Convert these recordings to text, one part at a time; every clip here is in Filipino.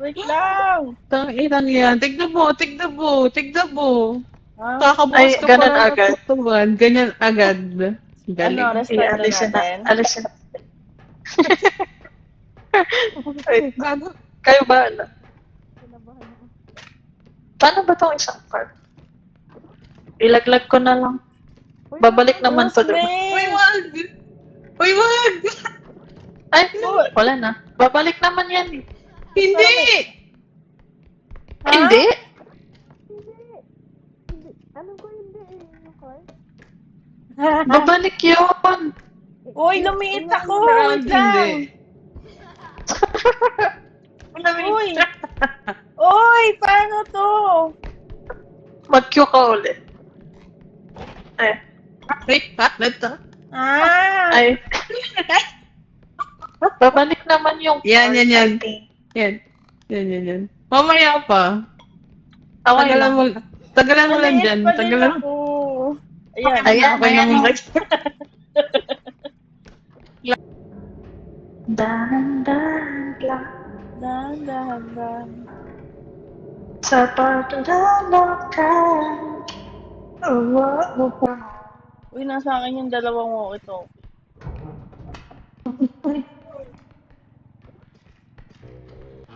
Wait lang! Tang-inang yan. Tignan mo, tignan mo, tignan mo. Ha? Kakabukas Ay, ka pa ganun lang ng agad. katawan. Ganyan agad. Ano, Galing. restart na Alisin na. natin? Alisin na. Wait, Gago. kayo ba? Paano ba itong isang part? Ilaglag ko na lang. Babalik naman to, diba? Uy, Rosemaine! wag! Uy, wag! Ay, Oh, wala na. Babalik naman yan. Hindi! ha? Hindi? Babalik yun. Uy, lumiit ako! Wait Hindi. lang! Uy! Uy! Paano to? Mag-Q ka ulit. Ay. Ay, paano to? Ah! Ay. Babalik naman yung Yan, yan, yan. part, I think. Yan. Yan. Mamaya pa. Okay Tagalan lang. mo, tagalan mo lang Maliit dyan. pa din Tagalan mo. ako. Ayan. Ayan, Okay ayan. naman. Dahan-dahan lang. Dahan. Sa paglalakad. Uy, nasa akin yung dalawang ito.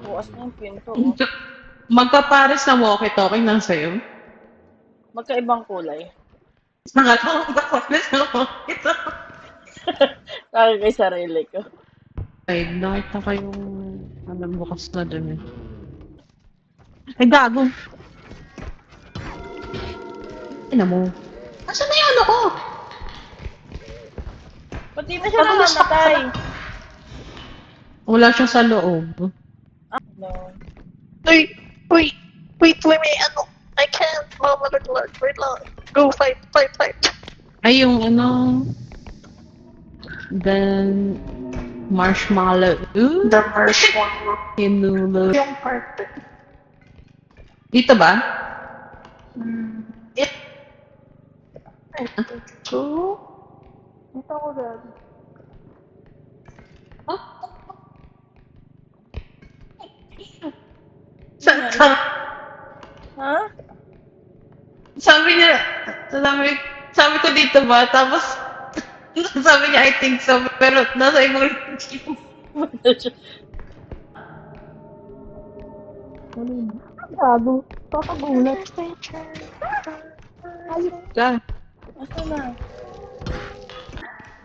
Bukas na yung pinto. Oh. Magpapares na walkie-talkie nang sa'yo. Magkaibang kulay. Nakatawag magpapares na walkie-talkie. Sabi kay sarili ko. Ay, nakita ko yung bukas na dun eh. Ay, gago. Ina mo. Asan na yung ano ko? Ba't di na siya namamatay? Wala siya sa loob. No. Uy, wait, let me, I can't, mama, naglag, wait lang. Go, fight. Ay, yung ano... Then... Marshmallow. Ooh, The marshmallow. hinulo. Yung part eh. Dito ba? It, I think so. Dito ko dad. Huh? Sa, Ha? sabi niya, sabi ko dito ba? Tapos, sabi niya, I think so. Pero nasa ibang Gago. Kakagulat. Ka. Asa na?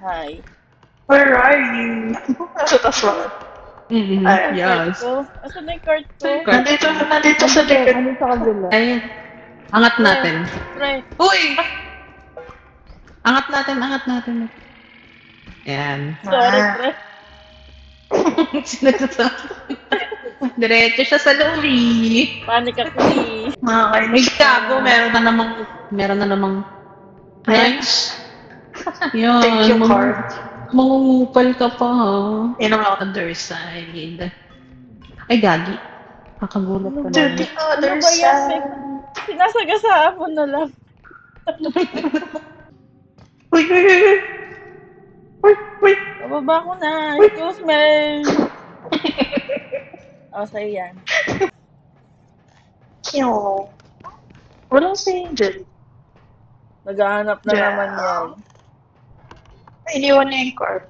Hi. Where are you? Nasa taas lang. Ay, Yes. Asa na yung card ko? Nandito sa likod. Ay, angat natin. Pre. Uy! Angat natin. Ayan. Sorry, pre. Sinasabi. Diretso siya sa lumi. Panic ako eh. May Nakakainis. gago, meron na namang friends. Yun. Thank you, card. Mangungupal ka pa, ha? Inom lang. Other side. Ay, gagi. Kakagulat ka To na. the other Ano ba yan? side. Sinasagasaan mo na lang. Uy. Bababa ko na. Excuse me. Sa'yo yan. Yo. Walang si Angel. Naghahanap na Yeah. naman yan. Iniwan niya yung card.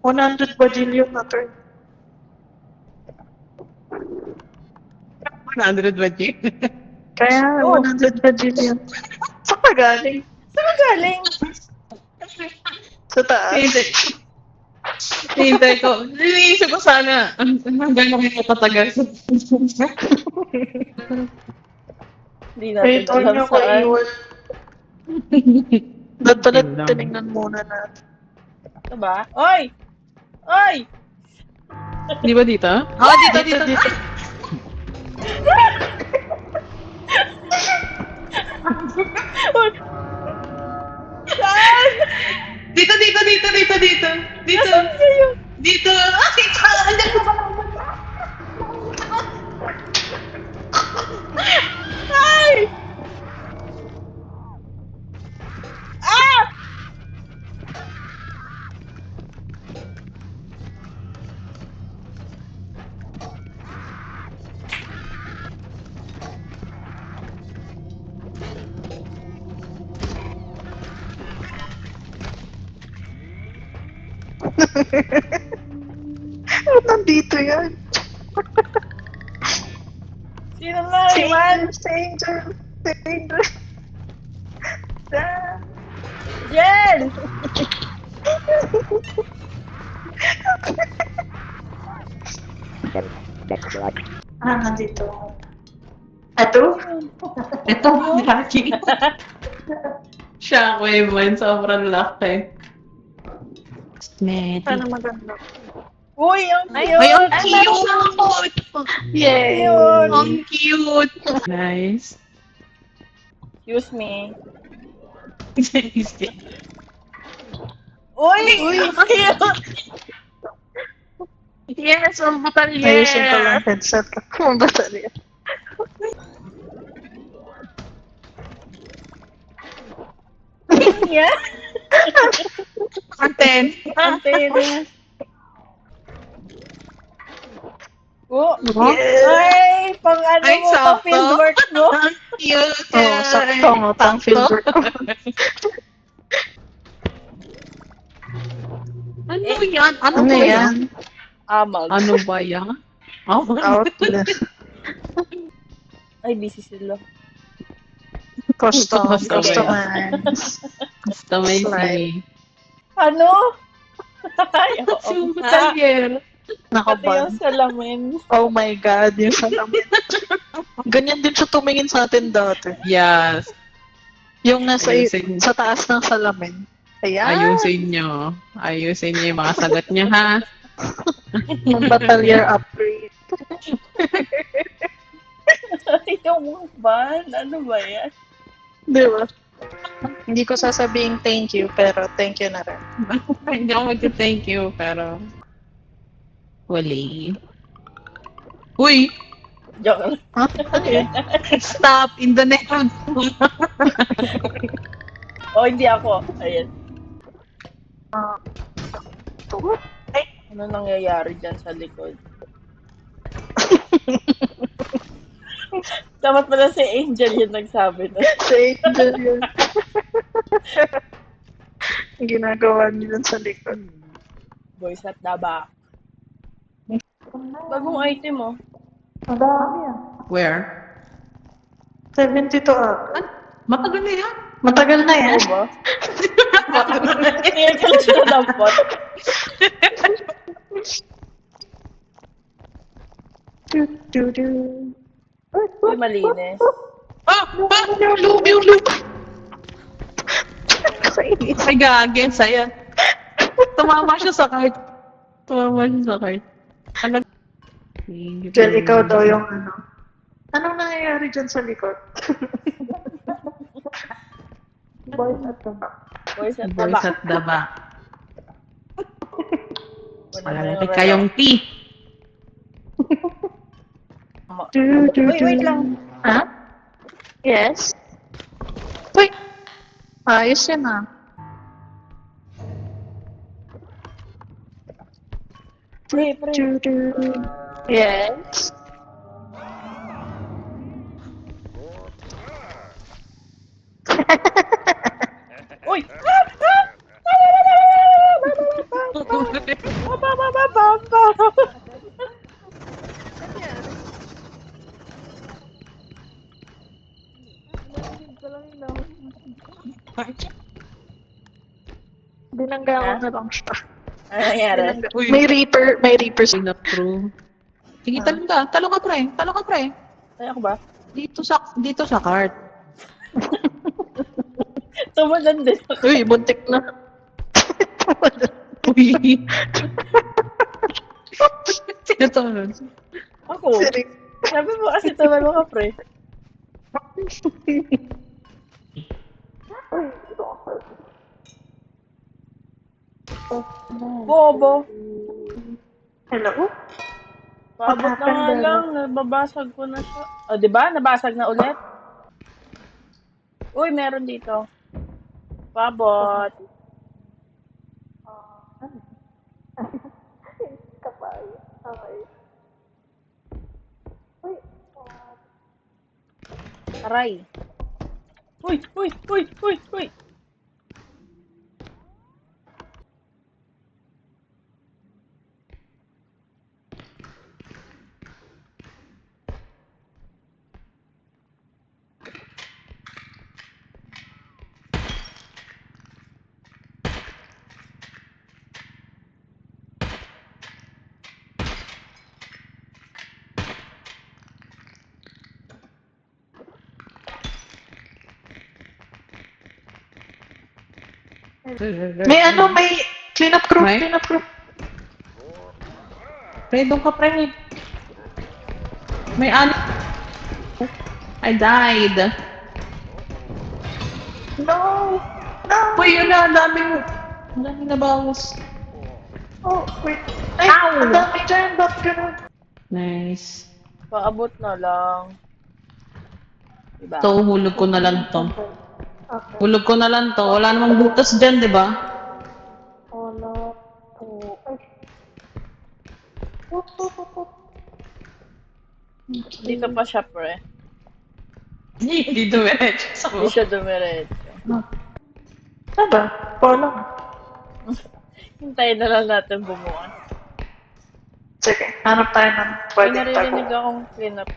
100 bajillion na turn. 100 ba, Jay? Kaya, Oh. 100 bajillion. Saan ka galing? Saan ka galing? Sa taas. Hintay ko. Iniisip ko sana. Hanggang kami katagal. Hindi Wait, natin huwag alam niyo ko saan. iwan. Ba't pala Yun lang. tinignan muna natin? Ito ba? Oy! Oy! Di ba dito? Ah, dito. Oy! Saan? Dito. Dito. Nasaan kayo? Dito. Ay, andyan ko pala. Ay! Ah! Nandito yan. Sino na iwan? Stranger, stranger. Ah. Jen! Nandito. Ato? Ito, Yun. laki. Shockwave man, sobrang laki. Sana Smetty. maganda. Uy, ang Ay, cute! Ay, ang meron na ako. cute! Yay! Yun. Ang cute! Nice. Excuse me. Uy! Uy! Uy! Ang cute! Yes, ang Ayusin ko lang batalyer! headset ko. Kung ba talaga? Ano yan? Anten. Antena. Oh, Yes! ay, pang ano Ay, mo, pang sakto. fieldwork mo. Ang cute! Oo, sakto nga pang fieldwork ko. Ano yan? Ano Ano ba yan? yan? Amag. Ano ba yan? Oh, Outlet. Ay, busy sila. Custom. Customize. Customize. Customize Slide. me. Ano? Ay, oo. Ang batalyer. Pati yung Nakaban. salamin. Oh my God, yung salamin. Ganyan din siya tumingin sa atin dati. Yes. Yung nasa Ayusin. sa taas ng salamin. Ayan. Ayusin nyo. Ayusin nyo yung mga sagot nyo, ha? Yung batalyer upgrade. Yung van, ano ba yan? Di ba? Hindi ko sasabihin thank you, pero thank you na rin. Hindi ako mag-thank you, pero... Wali. Uy! Joke lang. Ha? Ano yun? Stop in the name of... Oh, hindi ako. Ayan. Ah, ito? Ano nangyayari dyan sa likod? Dapat pala si Angel yung nagsabi na. Sa angel yun. Ginagawa niyo sa likod. Boys at the back. Bagong item, oh. Ang dami ah. Where? 72 ah. Matagal na yan. Matagal na yan. Oo ba? Tingnan ko lang siya nadampot. Du, du, du. Uy, malinis. Ah! Ah! Yung loop, yung loop. Kainis. Ay, gagi. Saya. Tumama siya sa cart. Tumama siya sa cart. Ano? Diyan, ikaw daw yung ano. Anong nangyayari dyan sa likod? Boys at the back. Boys at the Boys back. at the back. Kunin mo Malalapit yung kayong tea. Du, du, Wait, wait lang. Ha? Yes? Uy! Ayos yun ah. Pre, pre. Du, du. Yes? Uy! Binangga ko Ha? na lang siya. Ano nangyari? Binangga. Uy. May reaper. Pinapprove. Sige, talong ka. Talong ka, pre. Talong ka, pre. Ay, ako ba? Dito sa cart. Tumulan din ako. Uy, buntik na. Uy. Sino to? Ako. Sabi mo kasi tumalo ka, pre. Bobo. Hello? Paabot na nga lang. Nababasag ko na siya. O, di ba? Nabasag na ulit. Uy, meron dito. Paabot. Kapay. Okay. Aray. Uy, uy, uy, uy, uy. May ano, may clean up crew, May? clean up crew. Pre, doon ka, pre. May ano. I died. No! No! Uy, yun na, ang daming nabawas. Oh, wait. Ay, Ow! ang dami dyan, ba't ganun? Nice. Paabot na lang. Diba? So, hulog ko na lang to. Okay. Hulog ko na lang to. Wala namang butas dyan, di ba? Wala po. Ay. Dito pa siya, pre. Hindi dumiretso sa Hindi siya dumiretso. Ano ba? Polo. Hintayin na lang natin bumukas. Sige, hanap tayo ng May pwedeng naririnig tago. akong clean up.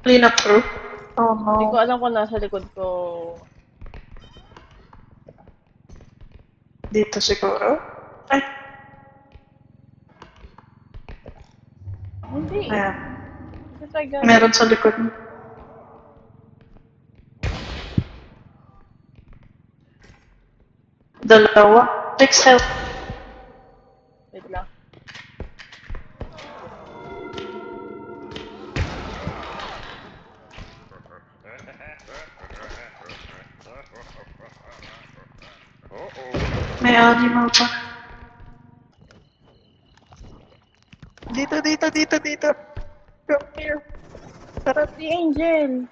Clean up crew? Oh Hindi ko no. alam kung nasa likod ko. Dito siguro? Ay, Hindi. ayan. Dito tayo galing. Meron sa likod mo. Dalawa. Next help. Wait lang. May animal pa. Dito, dito, dito, dito. Come here. Tara. Si Angel!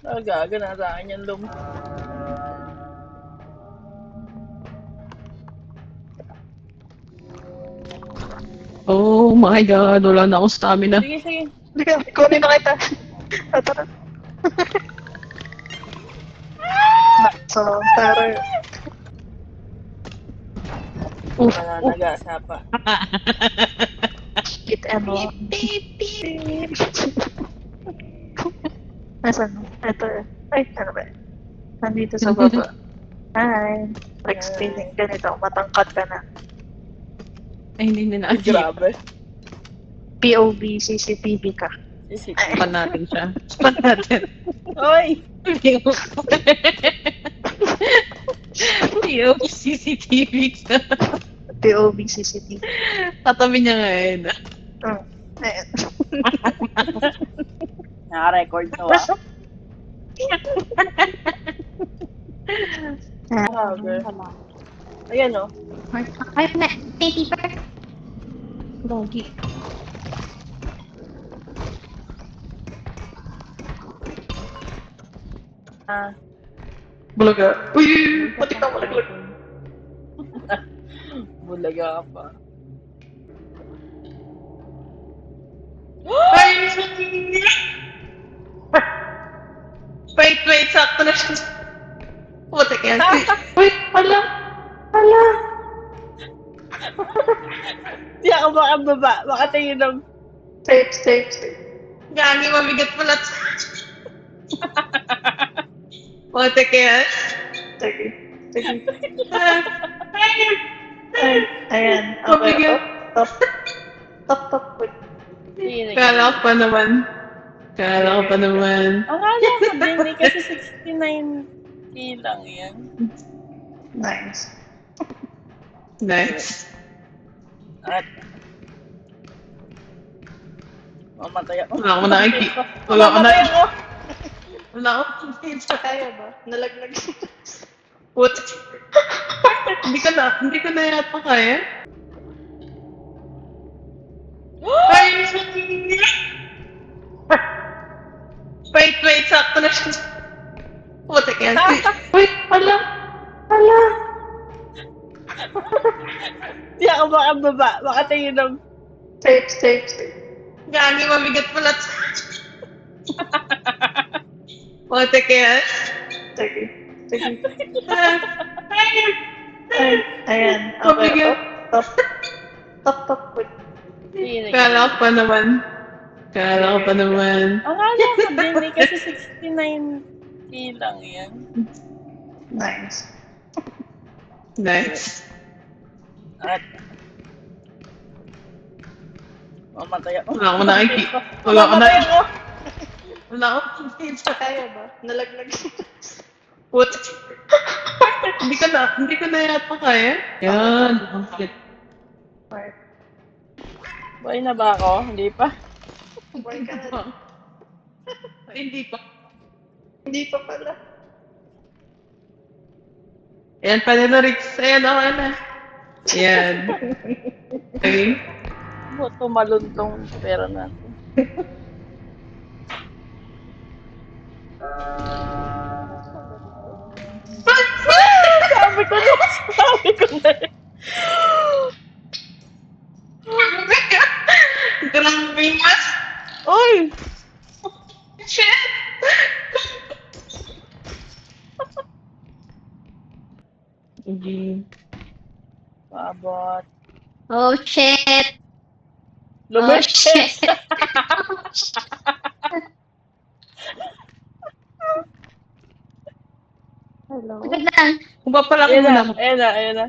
Gaga na sa akin yung Oh my god, wala na akong stamina. Sige, sige. Hindi ka, kunin na kita. Tara. So, tara. Wala nag-asa pa. It ano. Beep, beep. Nasaan? Ito eh. Ay, ano ba? Nandito sa baba. Hi. Like, spinning ganito. Matangkad ka na. Ay, hindi na Ay, nakikita. grabe. POV, CCTV ka. CCTV. Span natin siya. Span natin. Oy! Yung CCTV ka. POV, CCTV. Tatabi niya ngayon. Ayan. Naka-record to ah. Grabe. Ayan oh. Ay, na, paper. Gogi. Ah. Bulaga. Uy, pati ka malaglag. Bulaga ka pa. Ay! Wait, sakto na siya. Puta ka yan. Uy, hala. Hala. Di ako makababa. Makatingin ng... Safe. Gagi, mabigat pala. Puta ka yan. Sige. Ay, ayan. Okay. Mabigat. Top. Wait. Sige. Kala ko pa naman. Ang kala ko din eh, kasi 69K lang yan. Nice. Nice. At... Mamatay ako. Wala akong nakikita. Mamatay ako. Wala akong nakikita. Kaya ba? Nalaglag siya. Puta. Hindi ko na yata kaya. Ay! Wait, sakto na siya. Puta ka yan. Uy, hala. Hala. Di ako makababa. Makatingin ng... Safe. Gagi, mabigat pala. Puta ka yan. Sige. Ay, ayan. Okay. Mabigat. Top. Wait. Sige. Kala ko pa naman. Ang kala ko din eh, kasi 69K lang yan. Nice. Nice. At... Mamatay ako. Wala akong nakikita. Wala akong Mamatay nakikita. ako. Wala akong nakikita. Kaya ba? Nalaglag siya. What? Hindi ko na yata kaya. Yan. Ang cute. Buhay na ba ako? Hindi pa. Boy ka na. Ay, hindi pa. Hindi pa pala. Ayan pa nila, Rix. Ayan, okay na. Ayan. Okay. Tumalon tong pera natin. Sabi ko na. Sabi ko na. Grabe mas. Uy! Shit! Hindi. Paabot. Oh, shit. Oh, Lumipit. shit. Hello? Agad lang. Kung papalaki Ayan mo na. na. Ayan na. Ayan na.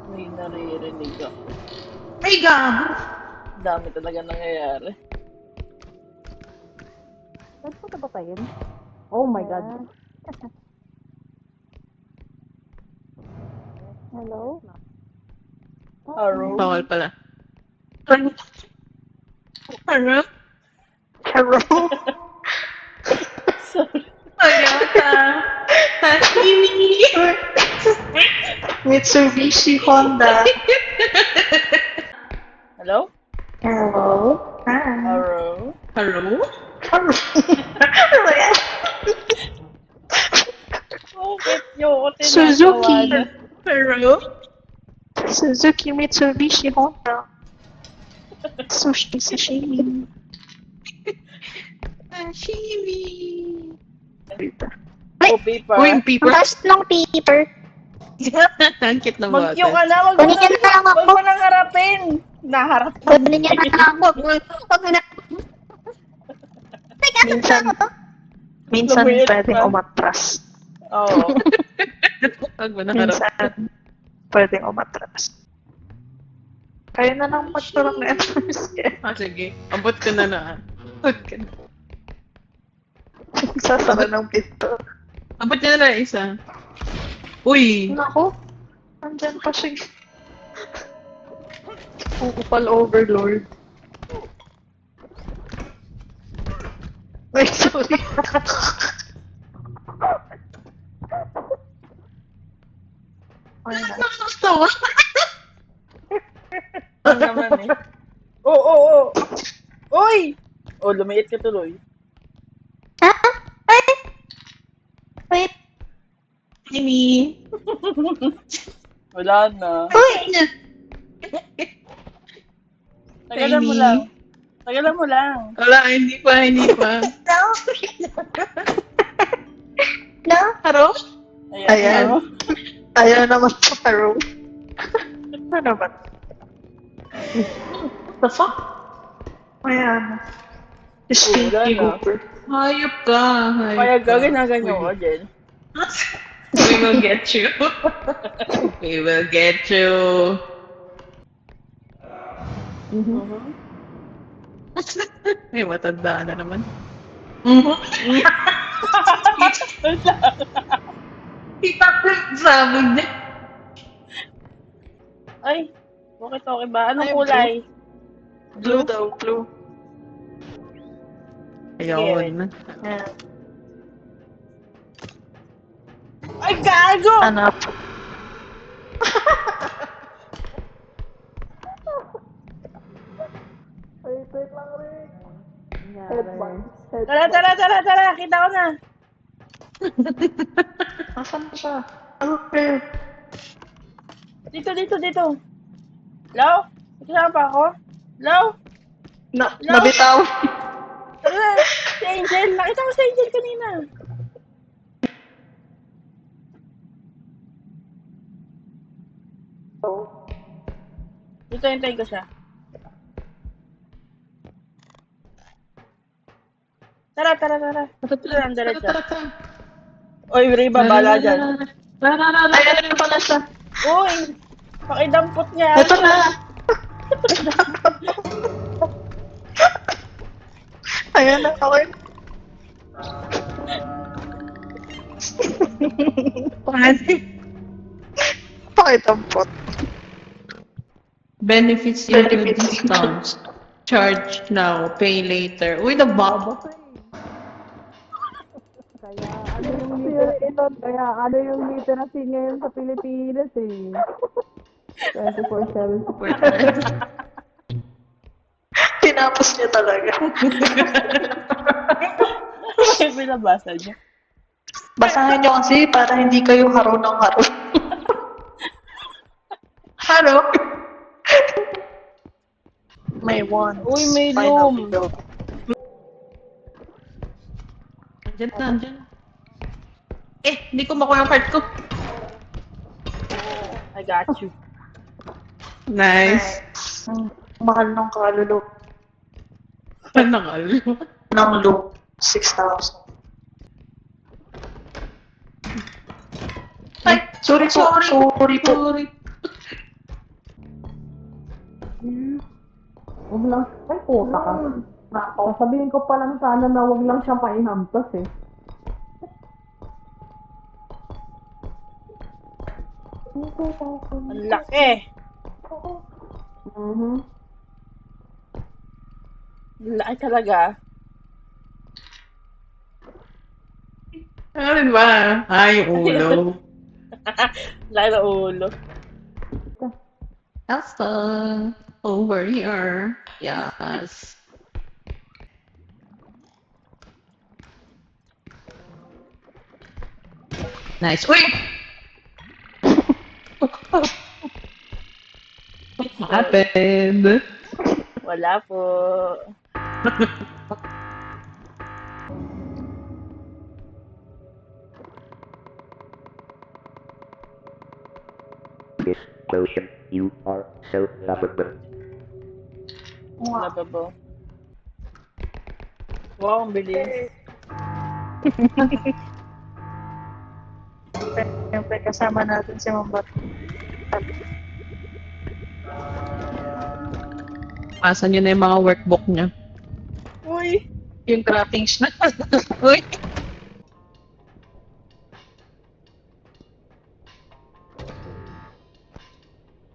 May naririnig ako. Ay, gago. Dami talaga nangyayari. Pwede ko ba pa yun? Oh my God. Hello? Haro. Bawal pala. Ano? Hello? Sorry. Toyota. Sashimi. Mitsubishi Honda. Hello? Hello? Hi. Haro? Hello? Hello? Ano yan? Bakit nyo ako Suzuki. tinatawanan? Hello? Suzuki Mitsubishi Honda. Sushi sashimi. Sashimi. Oh, paper. Uy, yung Ang paper. taas ng paper. Ang cute na Mag-Q ka bata. na. Wag mo Kunin niyo na lang ako. wag mo nang harapin. Naharap na. Kunin niya na lang ako. Huwag mo na. Teka, ano Minsan, ba ako? minsan Lumiit pwedeng pa. umatras. Oo. Huwag mo naharap. Minsan, pwedeng umatras. Kaya na lang magturang na atras eh. Ah, sige. Abot ko na na. Abot ka na. Sasara ng pinto. Abot niya na isa. Uy! Naku, andyan pa siya. Upal overlord. Ay, sorry. Ay, na. Nakakatawa. Ano naman eh. Oh, oh, oh. Uy! Oh, lumiit ka tuloy. Ha? Ay! Wait. Jimmy. Wala na. Uy! Tagalan mo Tiny. lang. Tagalan mo lang. Wala, hindi pa, hindi pa. No. No? Haro? Ayan. Ayan. Haro. Ayaw naman sa paro. Ano ba? What the fuck? Ayan. Wala Stinky na. Gooper. Hayop ka. Hayop Kaya ka. ginaganyo ko, Jen. We will get you. We will get you. Mhm. Ay, matanda na naman. Mhm. Kita ko sabi niya. Ay, okay ba? Anong Ay, kulay? Blue daw, blue. Ayun. Ayan. Ay, gago! Hanap. Tara! Kita ko na. Nasaan na siya? Okay. Dito. Hello? Kasama pa ako? Hello? No. Nabitaw. Tara! Si Angel! Nakita ko si Angel kanina. Dito, hintayin ko siya. Tara. Tara, diretso. Oy, Riba, bala dyan. Ayan na pala siya. Uy! Pakidampot niya. Ito na! Ayan na, okay. Pakitampot. Benefits include discounts. Charge now, pay later. Uy, nababa pa eh. Kaya ano yung literacy ngayon sa Pilipinas eh. 24/7 support. Tinapos niya talaga. Ay, binabasa niya. Basahin niyo kasi para hindi kayo haro ng haro. Haro? May wands. Uy, may Finally loom. built. Andyan na, andyan. Hindi ko makuha yung card ko. I got you. Nice. Ang mahal ng kalulup. Nangal. Ng loop, 6,000. Ay, sorry po. Sorry po. Sorry. Huwag lang. Ay, puta ka. Nako. Sasabihin ko pa lang sana na huwag lang siyang maihampas eh. Ang laki. Ang laki talaga. Ano rin ba? Ay, ulo. Laki na ulo. Elsa, over here. Yes. Nice. Uy! What happened? Wala po. This potion, you are so lovable. Nababo. Wow, ang bilis. Siyempre, kasama natin si Mambat. Pasan niyo na yung mga workbook niya. Uy! Yung trappings na. Uy!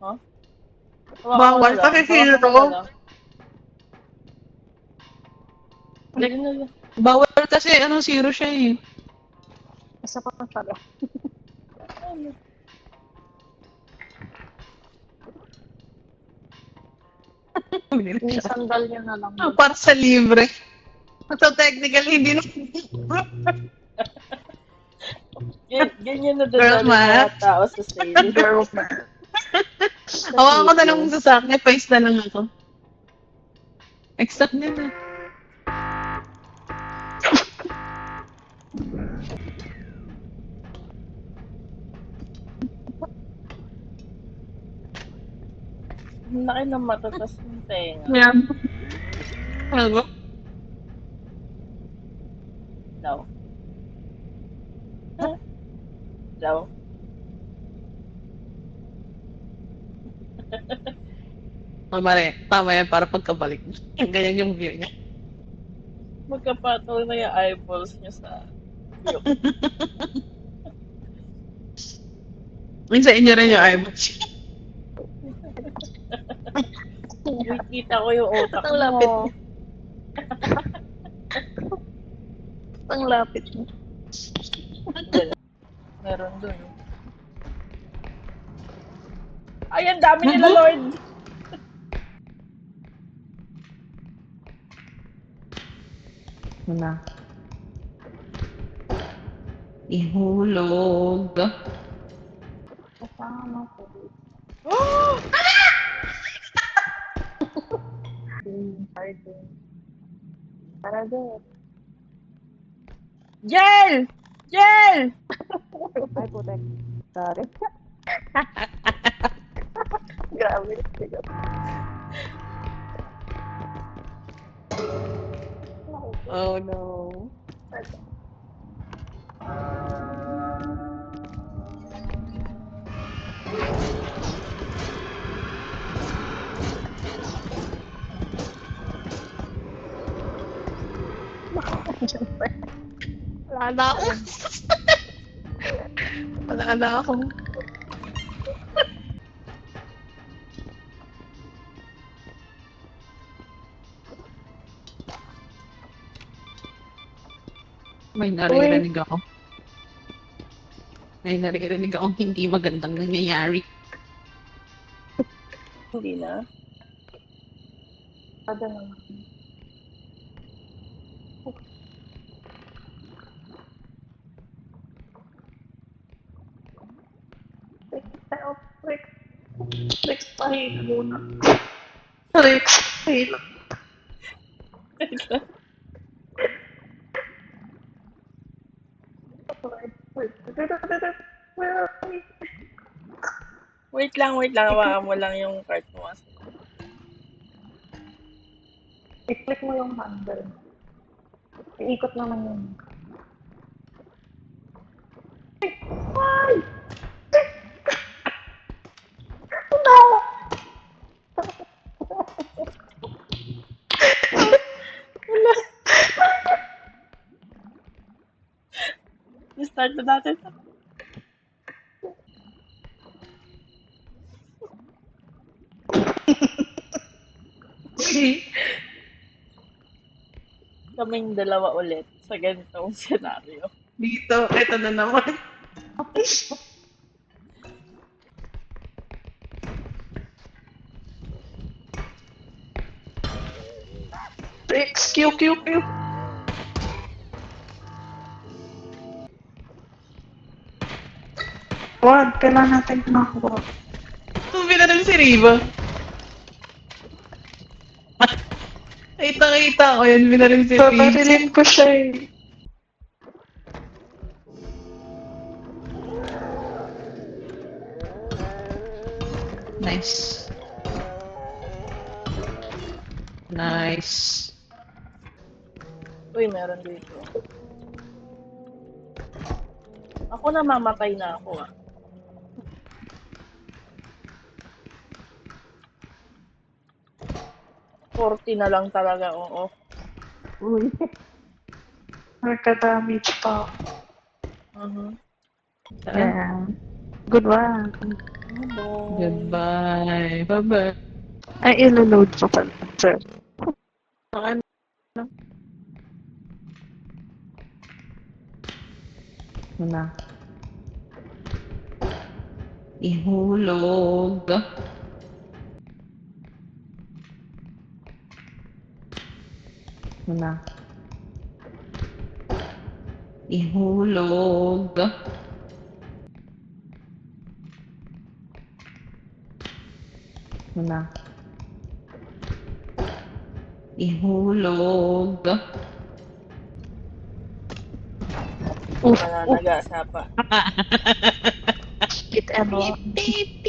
Huh? Bawal pa kasi sino to? Bawal kasi zero siya eh. Isa pa pala. Yung sandal niya na lang. Para sa libre. So technically, hindi na. Ganyan na Girl dadali ng mga math. tao sa sale. Girl man. Hawakan ko na lang sa sacrifice na lang ako. Exact na na. Ang laki ng matatas ng tenga. Yeah. Ano? Daw. Daw. Tama yan para pagkabalik. Ganyan yung view niya. Magkapatol na yung eyeballs niya sa view. Minsan inyo rin yung eyeballs. Kita ko yung utak Ang lapit mo. niya. Ang lapit mo. Meron dun. Ay, ang dami nila, Lord! Na. Ihulog. Kasama ko. Pardon. Para doon. Jel! Jel! Ay, putek. Sorry. Grabe. Oh no. Wala na ako. Wala na ako. May naririnig ako. May naririnig akong hindi magandang nangyayari. Hindi na. Ada naman. Rex, Rex, pahila muna. Rex, pahila. Where are we? Wait lang. Hawakan mo lang yung cart mo. I-click mo yung handle. Iikot naman yun. Why? No! Start na natin. Kaming dalawa ulit sa ganitong senaryo. Dito, eto na naman. Rex, Q. Wag, kailangan natin makakuha. Tubi na rin si Riva. Kita ko yan, binarin si Riva. Paparilin ko siya eh. Nice. Nice. Uy, meron dito. Ako namamatay na ako ah. $40 na lang talaga, oo. Nagka-damage pa ako. Uh-huh. Yeah. Good one. Goodbye. Bye-bye. Ay, ilo-load pa pala, sir. Ano? Na. Ihulog. Na. Ihulog. Na. Ihulog. Oof, Mananagasa pa. Shit, ano. Beep, beep.